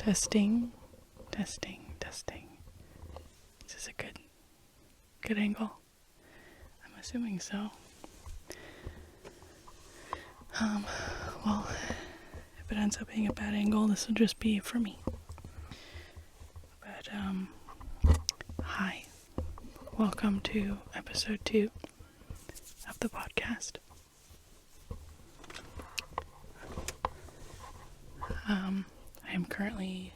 Testing. Is this a good angle? I'm assuming so. Well, if it ends up being a bad angle, this will just be for me. But, hi. Welcome to episode 2 of the podcast. I am currently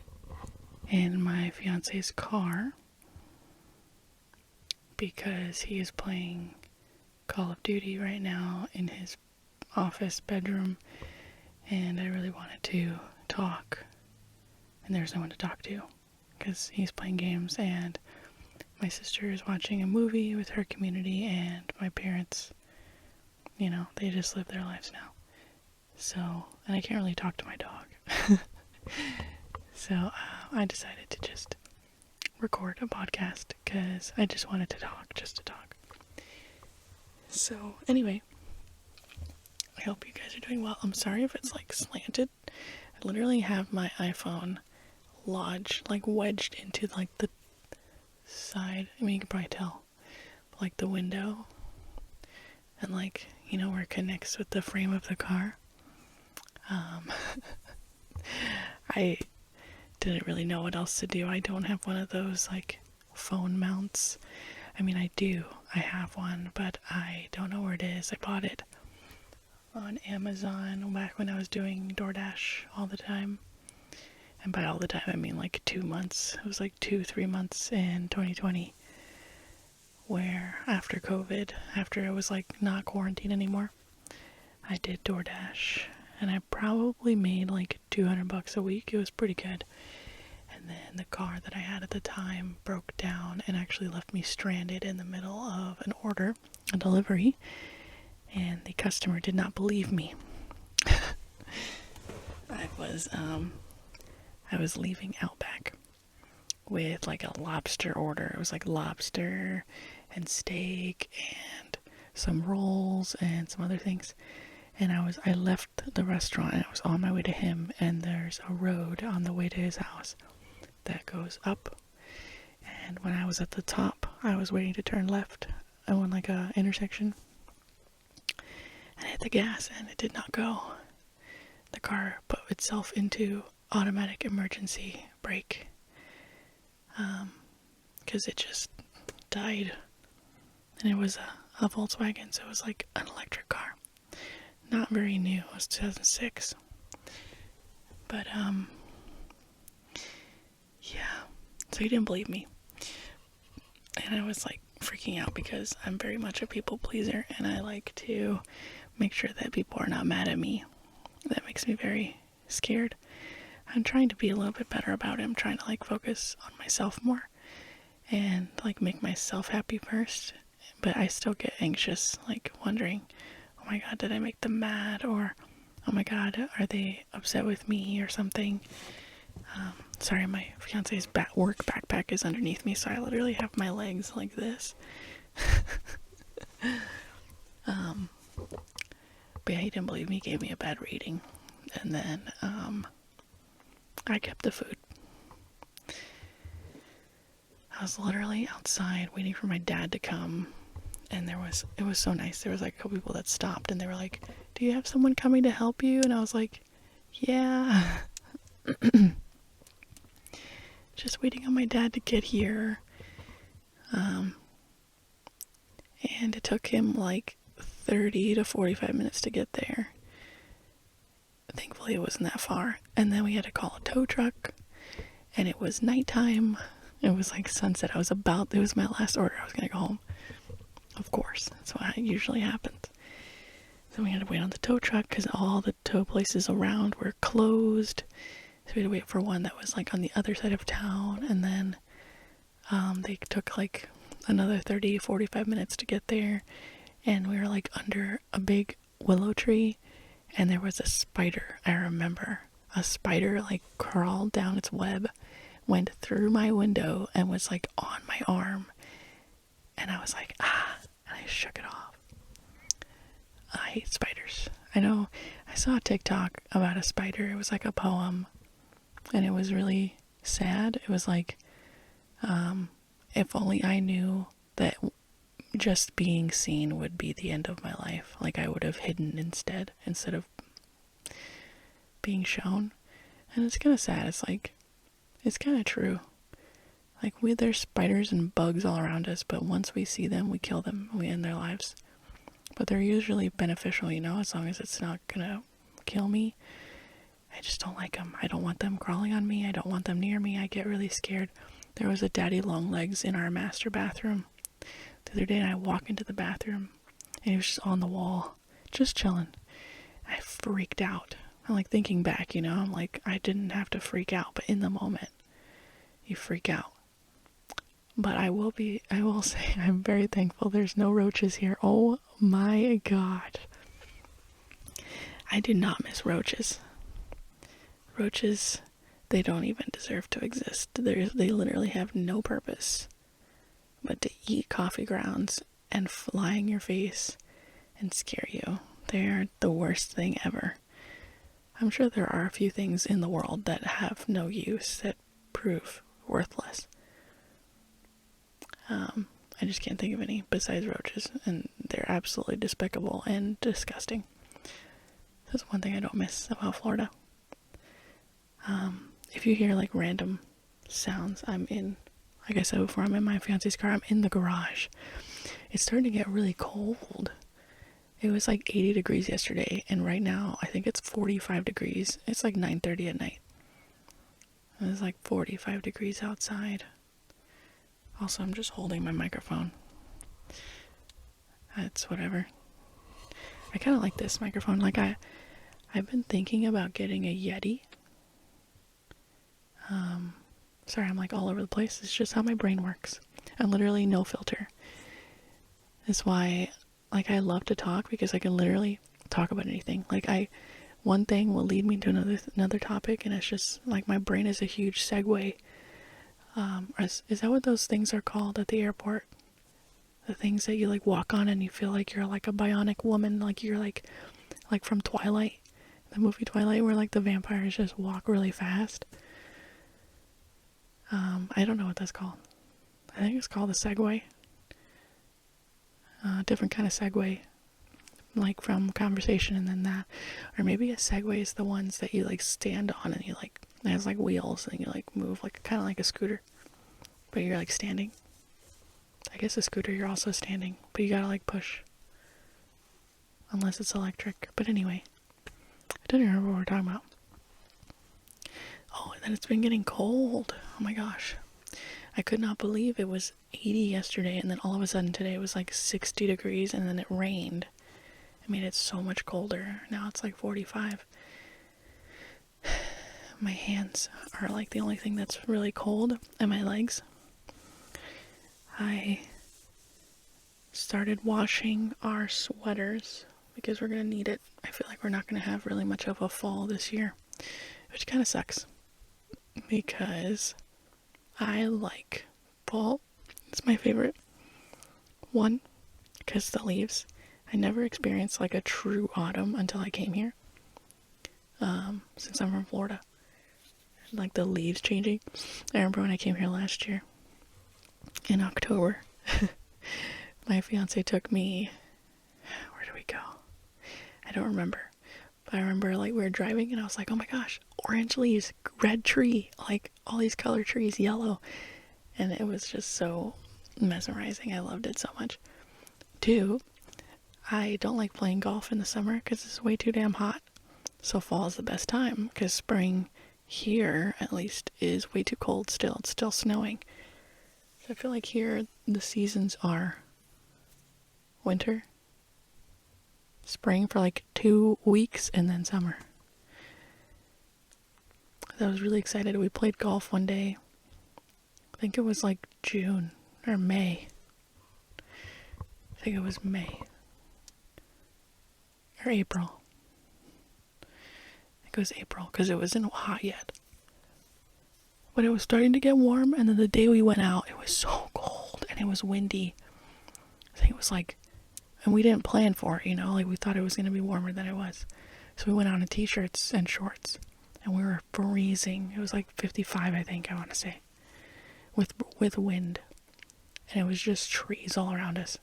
in my fiance's car because he is playing Call of Duty right now in his office bedroom, and I really wanted to talk, and there's no one to talk to because he's playing games, and my sister is watching a movie with her community, and my parents, they just live their lives now. So, and I can't really talk to my dog. So, I decided to just record a podcast because I just wanted to talk, just to talk. So, anyway, I hope you guys are doing well. I'm sorry if it's slanted. I literally have my iPhone lodged, wedged into the side. I mean, you can probably tell, but the window, and where it connects with the frame of the car. I didn't really know what else to do. I don't have one of those phone mounts. I mean, I do. I have one, but I don't know where it is. I bought it on Amazon back when I was doing Doordash all the time. And by all the time, I mean 2 months. It was 2-3 months in 2020, where after COVID, after it was not quarantined anymore, I did Doordash, and I probably made $200 a week. It was pretty good. And then the car that I had at the time broke down and actually left me stranded in the middle of an order, a delivery, and the customer did not believe me. I was leaving Outback with a lobster order. It was lobster and steak and some rolls and some other things. And I left the restaurant and I was on my way to him, and there's a road on the way to his house that goes up. And when I was at the top, I was waiting to turn left. I went a intersection and I hit the gas and it did not go. The car put itself into automatic emergency brake because it just died. And it was a Volkswagen, so it was an electric car. Not very new. It was 2006. But, yeah. So he didn't believe me. And I was, freaking out because I'm very much a people pleaser, and I like to make sure that people are not mad at me. That makes me very scared. I'm trying to be a little bit better about it. I'm trying to, focus on myself more and, make myself happy first. But I still get anxious, wondering, oh my god, did I make them mad? Or, oh my god, are they upset with me or something? Sorry, my fiance's work backpack is underneath me, so I literally have my legs like this. But yeah, he didn't believe me, gave me a bad rating. And then, I kept the food. I was literally outside waiting for my dad to come. And it was so nice. There was a couple people that stopped and they were like, do you have someone coming to help you? And I was like, yeah. Just waiting on my dad to get here. And it took him 30 to 45 minutes to get there. Thankfully it wasn't that far. And then we had to call a tow truck, and it was nighttime. It was sunset. It was my last order. I was gonna go home. Of course, that's what usually happens. So we had to wait on the tow truck because all the tow places around were closed. So we had to wait for one that was on the other side of town, and then they took another 30-45 minutes to get there, and we were under a big willow tree, and there was a spider. I remember a spider crawled down its web, went through my window, and was on my arm, and I was and I shook it off. I hate spiders. I know I saw a TikTok about a spider. It was a poem And it was really sad. It was like, if only I knew that just being seen would be the end of my life. Like I would have hidden instead of being shown. And it's kind of sad. It's like, it's kind of true. Like there's spiders and bugs all around us, but once we see them, we kill them, we end their lives. But they're usually beneficial, as long as it's not gonna kill me. I just don't like them. I don't want them crawling on me. I don't want them near me. I get really scared. There was a daddy long legs in our master bathroom the other day, and I walk into the bathroom, and he was just on the wall, just chilling. I freaked out. I'm like thinking back, I'm like, I didn't have to freak out, but in the moment, you freak out. But I will say, I'm very thankful there's no roaches here. Oh my god. I do not miss roaches. Roaches, they don't even deserve to exist. They literally have no purpose but to eat coffee grounds and fly in your face and scare you. They are the worst thing ever. I'm sure there are a few things in the world that have no use, that prove worthless. I just can't think of any besides roaches, and they're absolutely despicable and disgusting. That's one thing I don't miss about Florida. If you hear like random sounds, like I said before, I'm in my fiance's car. I'm in the garage. It's starting to get really cold. It was like 80 degrees yesterday, and right now I think it's 45 degrees. It's like 9:30 at night. It's like 45 degrees outside. Also, I'm just holding my microphone. It's whatever. I kind of like this microphone. Like I've been thinking about getting a Yeti. Sorry, I'm like all over the place. It's just how my brain works. And literally no filter. That's why, like, I love to talk, because I can literally talk about anything. Like, one thing will lead me to another topic, and it's just like my brain is a huge segue. Is that what those things are called at the airport? The things that you like walk on and you feel like you're like a bionic woman, like you're like from Twilight, the movie Twilight, where like the vampires just walk really fast. I don't know what that's called. I think it's called a Segway. Different kind of Segway, like from conversation and then that. Or maybe a Segway is the ones that you like stand on and you like, it has like wheels and you like move, like kind of like a scooter, but you're like standing. I guess a scooter you're also standing, but you gotta like push. Unless it's electric. But anyway, I don't even remember what we're talking about. Oh, and then it's been getting cold. Oh my gosh. I could not believe it was 80 yesterday, and then all of a sudden today it was like 60 degrees, and then it rained. It made it so much colder. Now it's like 45. My hands are like the only thing that's really cold, and my legs. I started washing our sweaters because we're going to need it. I feel like we're not going to have really much of a fall this year, which kind of sucks because I like fall. It's my favorite. One, because the leaves. I never experienced like a true autumn until I came here. Since I'm from Florida. Like the leaves changing. I remember when I came here last year in October. My fiance took me, where did we go? I don't remember. But I remember like we were driving and I was like, oh my gosh, orange leaves, red tree, like all these color trees, yellow. And it was just so mesmerizing. I loved it so much. Two, I don't like playing golf in the summer because it's way too damn hot. So fall is the best time because spring here, at least, is way too cold still. It's still snowing. So I feel like here the seasons are winter, spring for like 2 weeks, and then summer. I was really excited. We played golf one day. I think it was like June or May. I think it was May or April. I think it was April because it wasn't hot yet. But it was starting to get warm, and then the day we went out, it was so cold and it was windy. I think it was like, and we didn't plan for it, you know, like we thought it was going to be warmer than it was. So we went out in t-shirts and shorts. and we were freezing. It was like 55, I think, I want to say, with wind, and it was just trees all around us.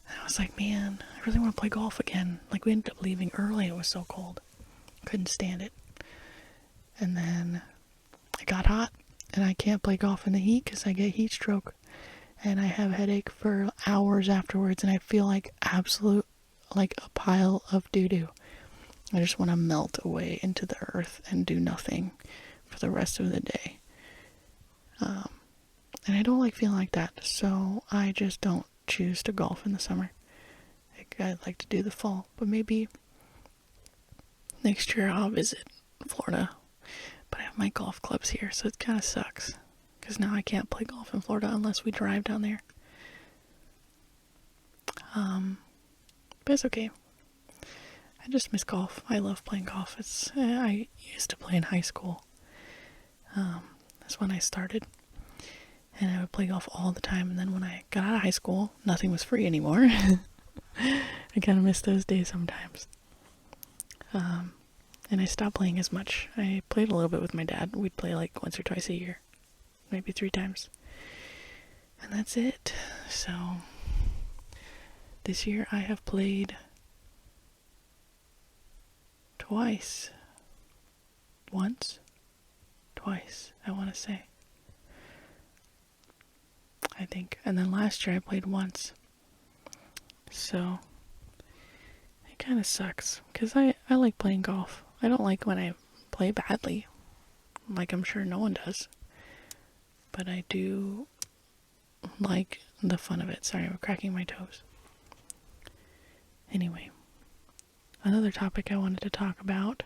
And I was like, man, I really want to play golf again. Like, we ended up leaving early. It was so cold. Couldn't stand it. And then it got hot, and I can't play golf in the heat because I get heat stroke. And I have a headache for hours afterwards, and I feel like like a pile of doo-doo. I just want to melt away into the earth and do nothing for the rest of the day. And I don't like feeling like that, so I just don't choose to golf in the summer. I'd like to do the fall, but maybe next year I'll visit Florida. But I have my golf clubs here, so it kind of sucks. Because now I can't play golf in Florida unless we drive down there. But it's okay. I just miss golf. I love playing golf. I used to play in high school. That's when I started. And I would play golf all the time. And then when I got out of high school, nothing was free anymore. I kind of miss those days sometimes. And I stopped playing as much. I played a little bit with my dad. We'd play like once or twice a year. Maybe 3 times. And that's it. So, this year I have played twice. Twice, I want to say. I think. And then last year I played once. So, it kind of sucks. Because I like playing golf. I don't like when I play badly. Like I'm sure no one does. But I do like the fun of it. Sorry, I'm cracking my toes. Anyway, another topic I wanted to talk about.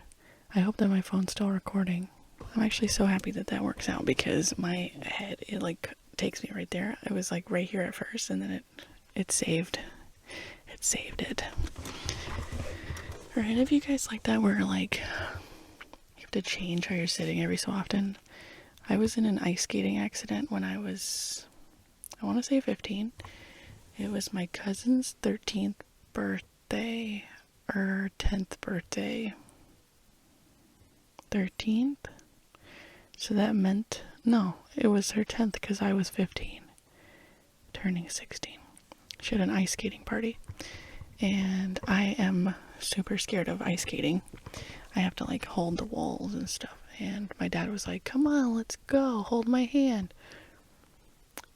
I hope that my phone's still recording. I'm actually so happy that that works out because my head, it like takes me right there. It was like right here at first, and then it saved it. Alright, if you guys like that where like you have to change how you're sitting every so often. I was in an ice skating accident when I was, I want to say 15. It was my cousin's 13th birthday, or 10th birthday. 13th? So that meant, no, it was her 10th because I was 15, turning 16. She had an ice skating party, and I am super scared of ice skating. I have to like hold the walls and stuff. And my dad was like, come on, let's go, hold my hand.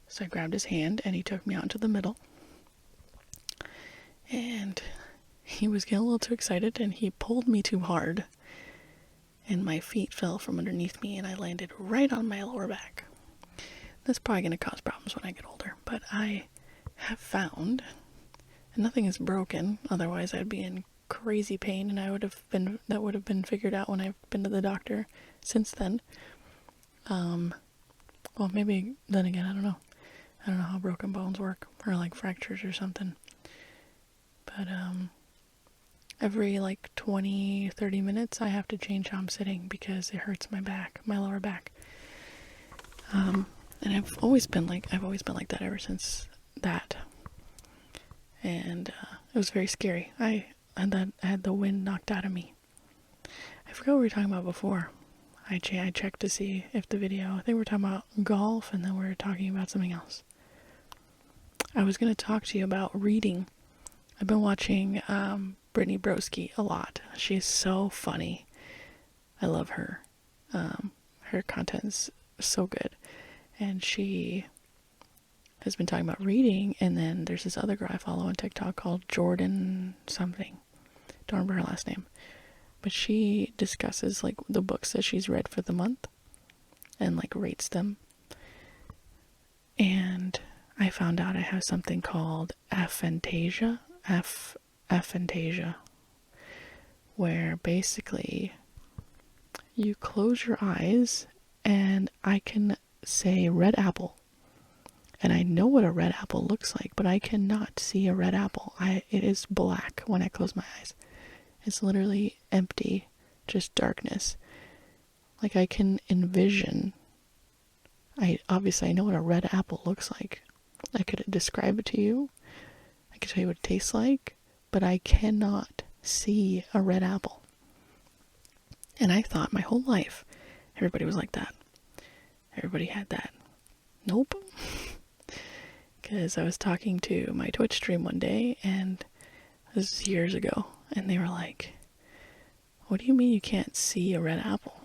So I grabbed his hand and he took me out into the middle. And he was getting a little too excited and he pulled me too hard. And my feet fell from underneath me and I landed right on my lower back. That's probably going to cause problems when I get older. But I have found, and nothing is broken, otherwise I'd be in crazy pain and that would have been figured out when I've been to the doctor since then. Well, maybe then again, I don't know how broken bones work, or like fractures or something. But every like 20-30 minutes I have to change how I'm sitting because it hurts my back, my lower back. And I've always been like that ever since that. And it was very scary. I had the wind knocked out of me. I forgot what we were talking about before. I checked to see if the video, I think we were talking about golf and then we were talking about something else. I was going to talk to you about reading. I've been watching Brittany Broski a lot. She's so funny. I love her. Her content's so good. And she has been talking about reading, and then there's this other girl I follow on TikTok called Jordan something. Don't remember her last name. But she discusses like the books that she's read for the month and like rates them. And I found out I have something called Aphantasia. Aphantasia. Where basically you close your eyes and I can say red apple. And I know what a red apple looks like, but I cannot see a red apple. It is black when I close my eyes. It's literally empty, just darkness. Like I can envision. Obviously I know what a red apple looks like. I could describe it to you. I could tell you what it tastes like, but I cannot see a red apple. And I thought my whole life everybody was like that. Everybody had that. Nope. Because I was talking to my Twitch stream one day, and this was years ago, and they were like, what do you mean you can't see a red apple?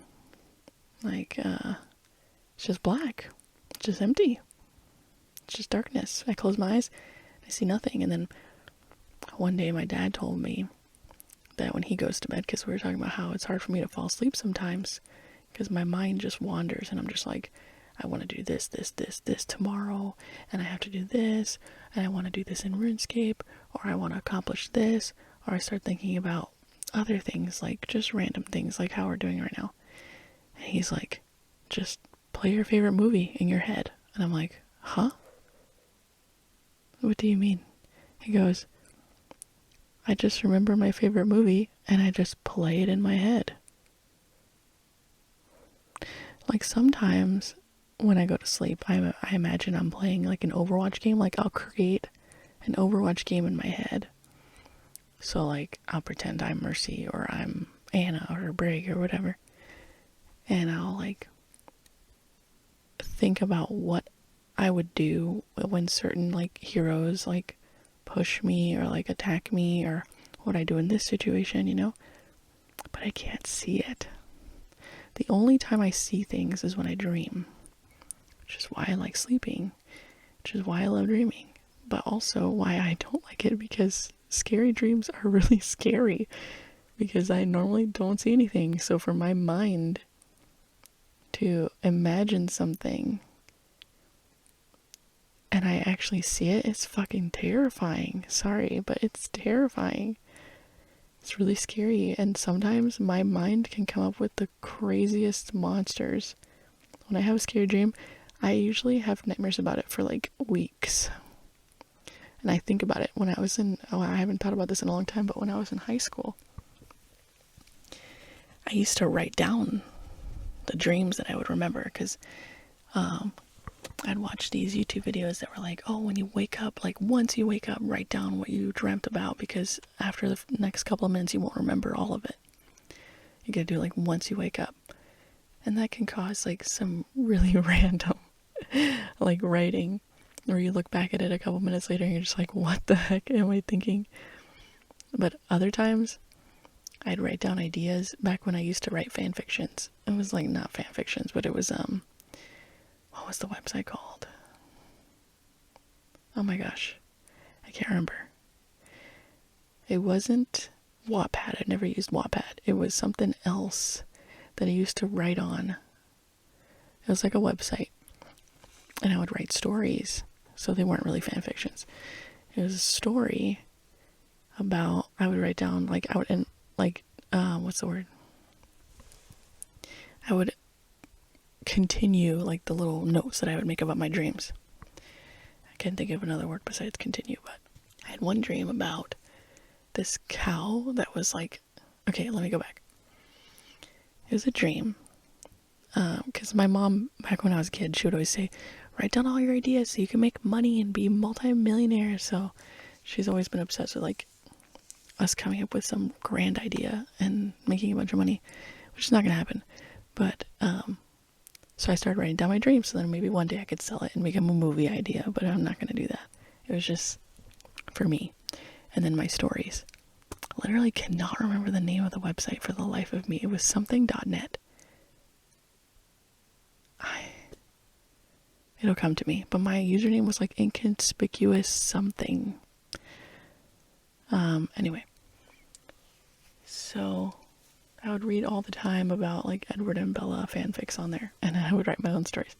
Like, it's just black. It's just empty. It's just darkness. I close my eyes, I see nothing. And then one day my dad told me that when he goes to bed, because we were talking about how it's hard for me to fall asleep sometimes, because my mind just wanders, and I'm just like, I want to do this tomorrow, and I have to do this, and I want to do this in RuneScape, or I want to accomplish this, or I start thinking about other things, like just random things, like how we're doing right now. And he's like, just play your favorite movie in your head. And I'm like, huh? What do you mean? He goes, I just remember my favorite movie, and I just play it in my head. Like sometimes when I go to sleep, I imagine I'm playing like an Overwatch game. Like I'll create an Overwatch game in my head. So like I'll pretend I'm Mercy or I'm Anna or Brig or whatever. And I'll like think about what I would do when certain like heroes like push me or like attack me, or what I do in this situation, you know? But I can't see it. The only time I see things is when I dream, which is why I like sleeping, which is why I love dreaming, but also why I don't like it, because scary dreams are really scary, because I normally don't see anything. So for my mind to imagine something and I actually see it, it's fucking terrifying. Sorry, but it's terrifying. It's really scary, and sometimes my mind can come up with the craziest monsters. When I have a scary dream, I usually have nightmares about it for like weeks. And I think about it when I was in, I haven't thought about this in a long time, but when I was in high school, I used to write down the dreams that I would remember, because I'd watch these YouTube videos that were like, oh, when you wake up, like once you wake up, write down what you dreamt about, because after the next couple of minutes, you won't remember all of it. You gotta do like once you wake up. And that can cause like some really random like writing, where you look back at it a couple minutes later and you're just like, what the heck am I thinking? But other times, I'd write down ideas back when I used to write fan fictions. It was like not fan fictions, but it was what was the website called? Oh my gosh, I can't remember. It wasn't Wattpad. I'd never used Wattpad. It was something else that I used to write on. It was like a website, and I would write stories, so they weren't really fan fictions. It was a story about, I would write down like, I would, and like, what's the word? I would continue like the little notes that I would make about my dreams. I can't think of another word besides continue, but I had one dream about this cow that was like, okay, let me go back. It was a dream, because my mom, back when I was a kid, she would always say, write down all your ideas so you can make money and be multi-millionaire. So she's always been obsessed with like us coming up with some grand idea and making a bunch of money, which is not gonna happen. But so I started writing down my dreams, so then maybe one day I could sell it and become a movie idea, but I'm not gonna do that. It was just for me. And then my stories. I literally cannot remember the name of the website for the life of me. It was something.net. It'll come to me, but my username was like inconspicuous something. Anyway, so I would read all the time about like Edward and Bella fanfics on there, and I would write my own stories.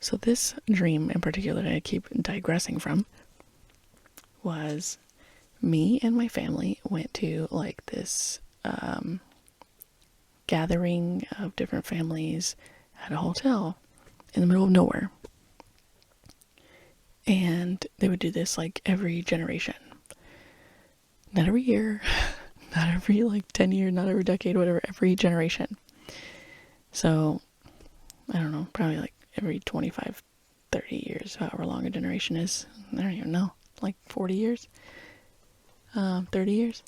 So this dream in particular that I keep digressing from was me and my family went to like this gathering of different families at a hotel in the middle of nowhere. And they would do this like every generation. Not every year, not every like 10 years, not every decade, whatever, every generation. So, I don't know, probably like every 25, 30 years, however long a generation is. I don't even know, like 40 years, 30 years.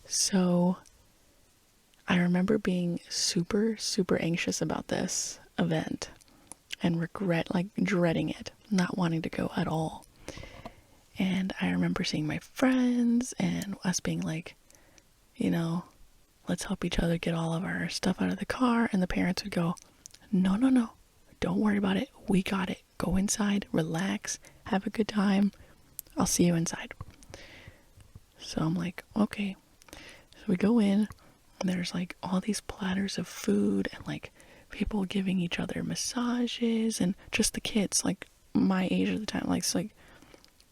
So, I remember being super, super anxious about this event and dreading it, not wanting to go at all. And I remember seeing my friends and us being like, let's help each other get all of our stuff out of the car. And the parents would go, no, no, no, don't worry about it. We got it. Go inside, relax, have a good time. I'll see you inside. So I'm like, okay. So we go in, and there's like all these platters of food and like people giving each other massages, and just the kids, like my age at the time, like it's like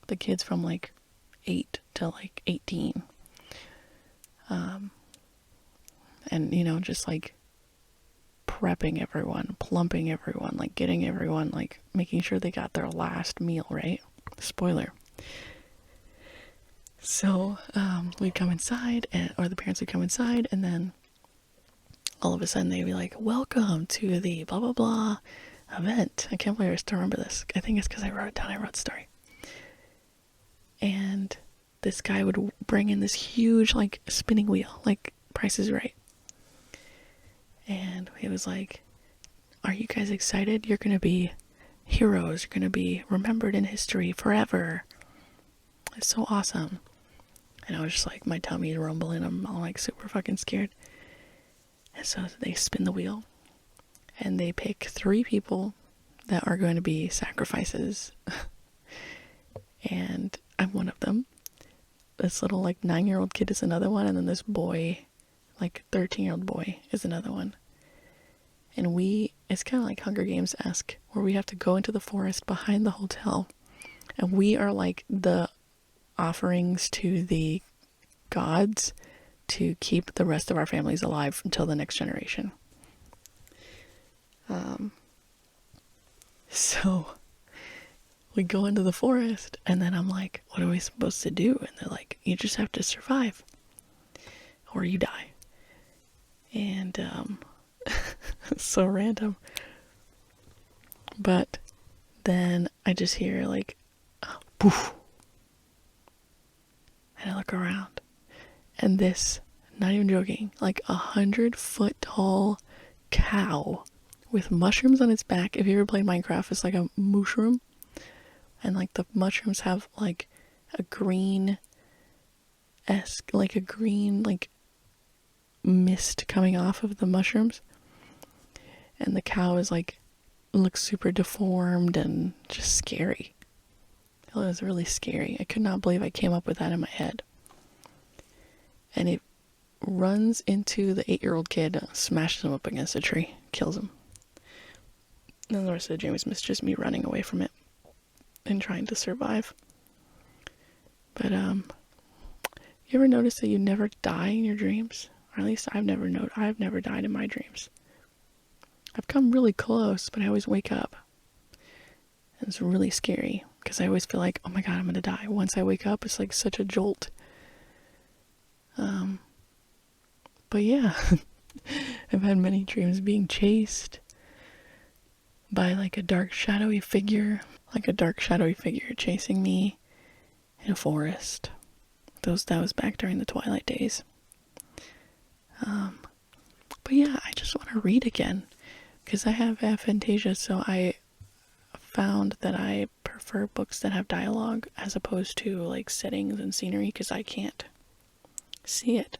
the kids from like 8 to like 18. And just like prepping everyone, plumping everyone, like getting everyone, like making sure they got their last meal, right? Spoiler. So we'd come inside, or the parents would come inside, and then all of a sudden they'd be like, welcome to the blah blah blah event. I can't believe I still remember this. I think it's because I wrote it down. I wrote the story. And this guy would bring in this huge like spinning wheel, like Price is Right. And he was like, are you guys excited? You're going to be heroes. You're going to be remembered in history forever. It's so awesome. And I was just like, my tummy's rumbling. I'm all like super fucking scared. And so they spin the wheel. And they pick 3 people that are going to be sacrifices. And I'm one of them. This little like 9-year-old kid is another one. And then this boy, like 13-year-old boy, is another one. And it's kind of like Hunger Games-esque, where we have to go into the forest behind the hotel. And we are like the offerings to the gods to keep the rest of our families alive until the next generation. So we go into the forest, and then I'm like, what are we supposed to do? And they're like, you just have to survive or you die. And it's so random. But then I just hear like poof, and I look around, and this, not even joking, like 100-foot tall cow with mushrooms on its back. If you ever played Minecraft, it's like a mushroom, and like the mushrooms have like a green like mist coming off of the mushrooms, and the cow is like, looks super deformed and just scary. It was really scary. I could not believe I came up with that in my head. And it runs into the 8-year-old kid, smashes him up against a tree, kills him. And then the rest of the dream is just me running away from it and trying to survive. But you ever notice that you never die in your dreams? Or at least I've never died in my dreams. I've come really close, but I always wake up. And it's really scary, because I always feel like, oh my god, I'm gonna die. Once I wake up, it's like such a jolt. But yeah, I've had many dreams being chased by like a dark shadowy figure chasing me in a forest. That was back during the Twilight days. But yeah, I just want to read again, because I have aphantasia, so I found that I prefer books that have dialogue as opposed to like settings and scenery, because I can't see it.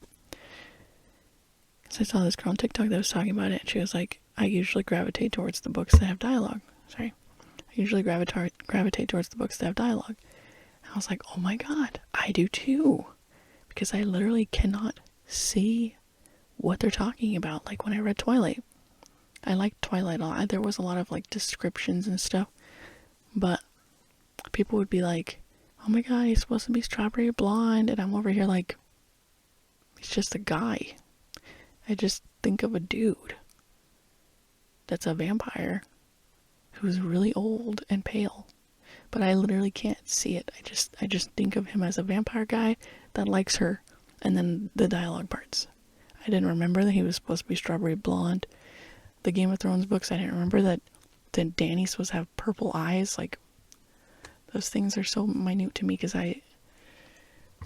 Because I saw this girl on TikTok that was talking about it, and she was like, I usually gravitate towards the books that have dialogue. I usually gravitate towards the books that have dialogue. And I was like, oh my god, I do too. Because I literally cannot see what they're talking about. Like when I read Twilight, I liked Twilight a lot. There was a lot of like descriptions and stuff, but people would be like, oh my god, he's supposed to be strawberry blonde, and I'm over here like, he's just a guy. I just think of a dude that's a vampire who's really old and pale, but I literally can't see it. I just think of him as a vampire guy that likes her, and then the dialogue parts. I didn't remember that he was supposed to be strawberry blonde. The Game of Thrones books, I didn't remember that Dany's supposed to have purple eyes. Like, those things are so minute to me, because the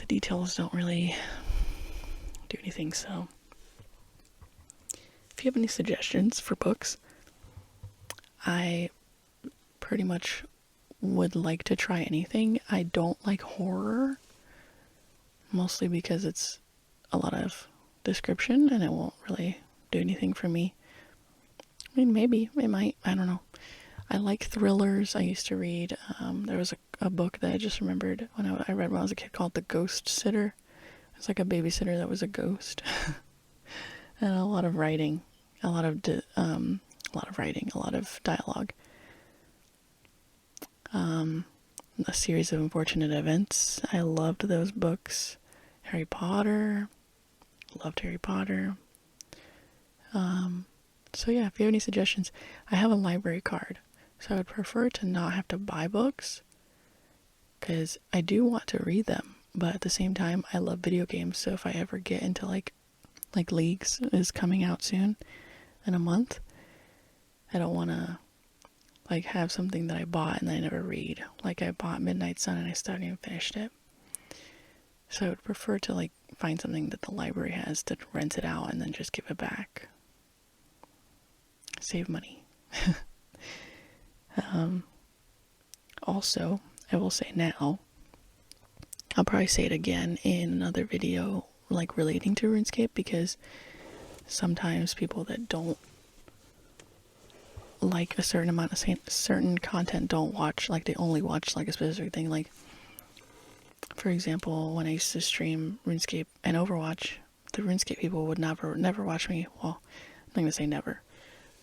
details don't really do anything. So if you have any suggestions for books, I pretty much would like to try anything. I don't like horror, mostly because it's a lot of description and it won't really do anything for me. I mean, maybe it might, I don't know. I like thrillers. I used to read, there was a book that I just remembered I read when I was a kid called The Ghost Sitter. It's like a babysitter that was a ghost. And a lot of writing, a lot of dialogue. A series of unfortunate events. I loved those books. Harry Potter. Loved Harry Potter. So yeah, if you have any suggestions, I have a library card. So I would prefer to not have to buy books, because I do want to read them, but at the same time, I love video games. So if I ever get into like Leagues is coming out soon, in a month, I don't want to like have something that I bought and then I never read. Like I bought Midnight Sun and I still haven't even finished it. So I would prefer to like find something that the library has to rent it out and then just give it back. Save money. Also, I will say now, I'll probably say it again in another video like relating to RuneScape, because sometimes people that don't like a certain amount of certain content don't watch, like they only watch like a specific thing. Like for example, when I used to stream RuneScape and Overwatch, the RuneScape people would never watch me. Well, I'm not gonna say never.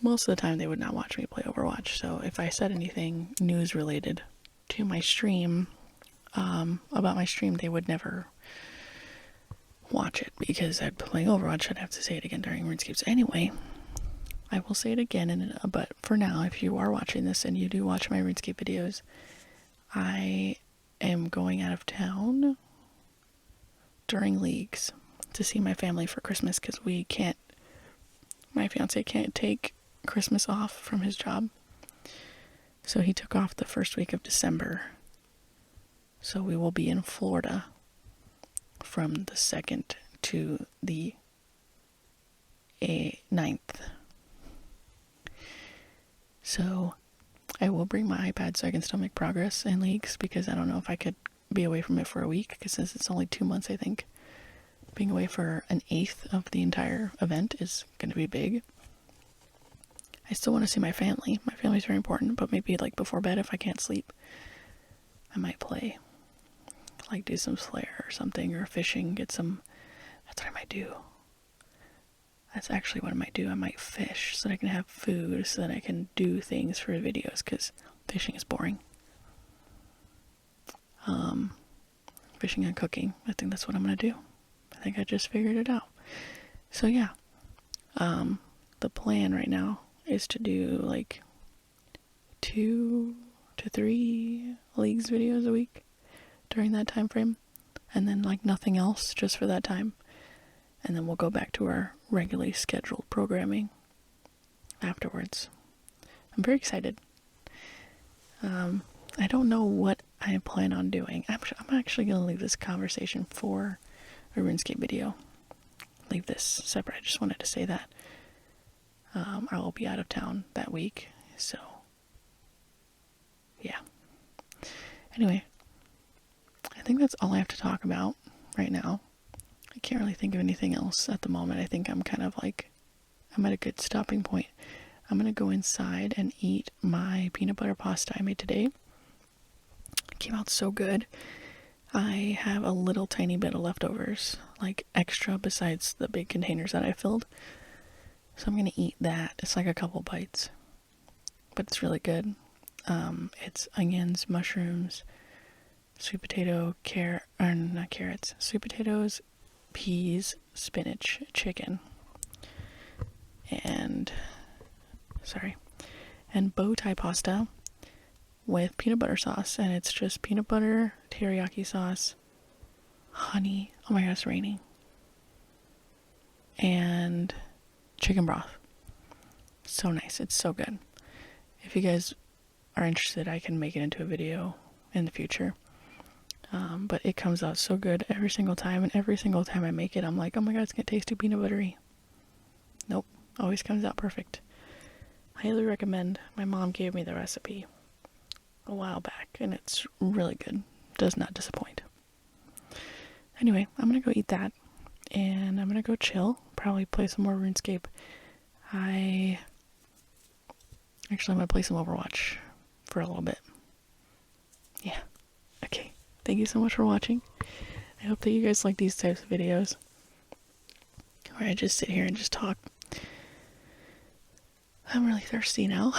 Most of the time they would not watch me play Overwatch. So if I said anything news related to my stream, about my stream, they would never watch it because I'd be playing Overwatch. I'd have to say it again during RuneScape. So anyway, I will say it again, but for now, if you are watching this and you do watch my RuneScape videos, I am going out of town during Leagues to see my family for Christmas, because my fiance can't take Christmas off from his job. So he took off the first week of December. So we will be in Florida from the 2nd to the 9th. So I will bring my iPad so I can still make progress in Leagues, because I don't know if I could be away from it for a week, because since it's only 2 months, I think being away for an eighth of the entire event is going to be big. I still want to see my family. My family's very important, but maybe like before bed, if I can't sleep, I might play. Like do some Slayer or something, or fishing, that's what I might do. That's actually what I might do. I might fish so that I can have food, so that I can do things for videos, because fishing is boring. Fishing and cooking, I think that's what I'm going to do. I think I just figured it out. So yeah, the plan right now is to do like 2 to 3 Leagues videos a week during that time frame, and then like nothing else just for that time, and then we'll go back to our regularly scheduled programming afterwards. I'm very excited. I don't know what I plan on doing. I'm actually going to leave this conversation for a RuneScape video. Leave this separate. I just wanted to say that. I will be out of town that week, so yeah. Anyway, I think that's all I have to talk about right now. I can't really think of anything else at the moment. I think I'm kind of like, I'm at a good stopping point. I'm going to go inside and eat my peanut butter pasta I made today. It came out so good. I have a little tiny bit of leftovers, like extra besides the big containers that I filled. So I'm going to eat that. It's like a couple bites, but it's really good. It's onions, mushrooms, sweet potato, not carrots, sweet potatoes, peas, spinach, chicken, and bow tie pasta with peanut butter sauce. And it's just peanut butter, teriyaki sauce, honey, oh my god, it's raining, and chicken broth. So nice. It's so good. If you guys are interested, I can make it into a video in the future. But it comes out so good every single time, and every single time I make it, I'm like, oh my god, it's gonna taste too peanut buttery. Nope, Always comes out perfect. Highly recommend. My mom gave me the recipe a while back, and it's really good. Does not disappoint. Anyway, I'm gonna go eat that, and I'm gonna go chill. Probably play some more RuneScape. I'm gonna play some Overwatch for a little bit. Yeah. Okay. Thank you so much for watching. I hope that you guys like these types of videos, where I just sit here and just talk. I'm really thirsty now.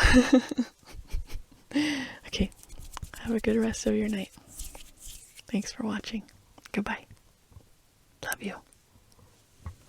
Okay. Have a good rest of your night. Thanks for watching. Goodbye. Love you.